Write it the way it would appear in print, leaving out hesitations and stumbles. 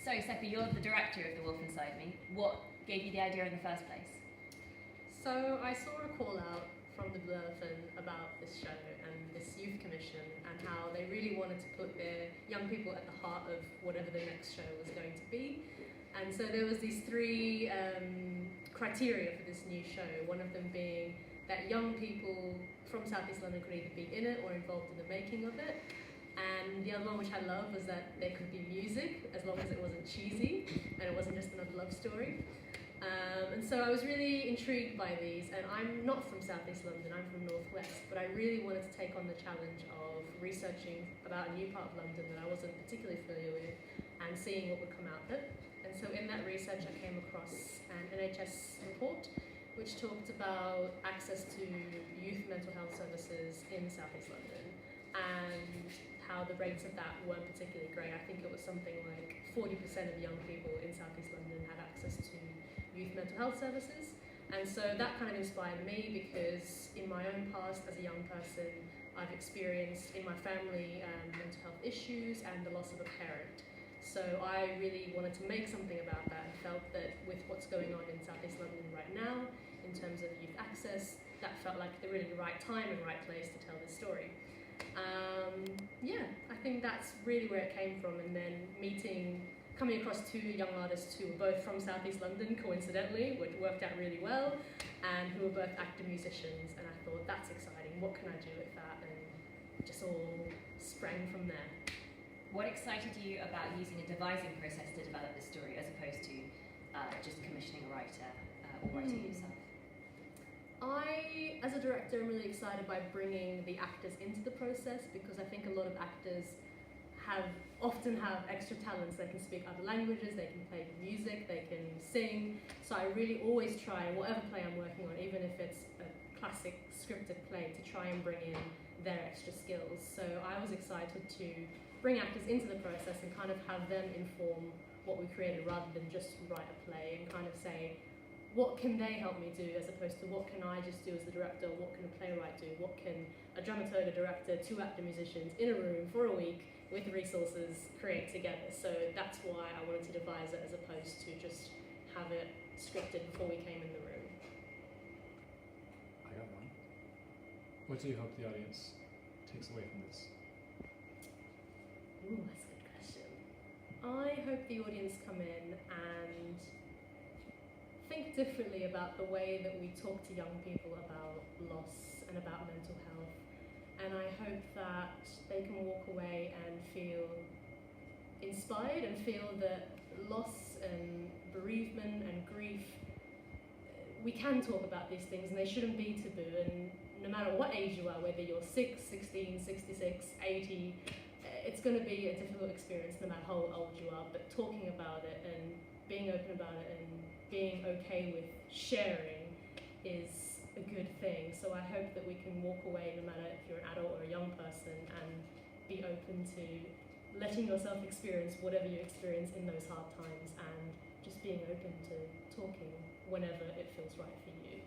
So, Sepy, you're the director of The Wolf Inside Me. What gave you the idea in the first place? So I saw a call out from the Blue Elephant about this show and this youth commission and how they really wanted to put their young people at the heart of whatever the next show was going to be. And so there was these three criteria for this new show, one of them being that young people from South East London could either be in it or involved in the making of it. And the other one, which I love, was that there could be music, as long as it wasn't cheesy and it wasn't just another love story. And so I was really intrigued by these, and I'm not from South East London, I'm from North West, but I really wanted to take on the challenge of researching about a new part of London that I wasn't particularly familiar with and seeing what would come out of it. And so in that research I came across an NHS report which talked about access to youth mental health services in South East London and how the rates of that weren't particularly great. I think it was something like 40% of young people in South East London had access to youth mental health services. And so that kind of inspired me because in my own past as a young person, I've experienced in my family mental health issues and the loss of a parent. So I really wanted to make something about that and felt that with what's going on in South East London right now, in terms of youth access, that felt like the really right time and right place to tell this story. Yeah, I think that's really where it came from, and then coming across two young artists who were both from South East London, coincidentally, which worked out really well, and who were both actor musicians, and I thought, that's exciting, what can I do with that, and just all sprang from there. What excited you about using a devising process to develop this story as opposed to just commissioning a writer or writing it yourself? I, as a director, am really excited by bringing the actors into the process because I think a lot of actors often have extra talents. They can speak other languages, they can play music, they can sing. So I really always try, whatever play I'm working on, even if it's a classic scripted play, to try and bring in their extra skills. So I was excited to bring actors into the process and kind of have them inform what we created rather than just write a play and kind of say, what can they help me do as opposed to what can I just do as the director, what can a playwright do, what can a dramaturg, a director, two actor musicians in a room for a week with resources create together. So that's why I wanted to devise it as opposed to just have it scripted before we came in the room. I got one. What do you hope the audience takes away from this? Ooh, that's a good question. I hope the audience come in and think differently about the way that we talk to young people about loss and about mental health. And I hope that they can walk away and feel inspired and feel that loss and bereavement and grief, we can talk about these things and they shouldn't be taboo. And no matter what age you are, whether you're 6, 16, 66, 80, it's going to be a difficult experience no matter how old you are, but talking about it and being open about it and being okay with sharing is a good thing. So I hope that we can walk away, no matter if you're an adult or a young person, and be open to letting yourself experience whatever you experience in those hard times and just being open to talking whenever it feels right for you.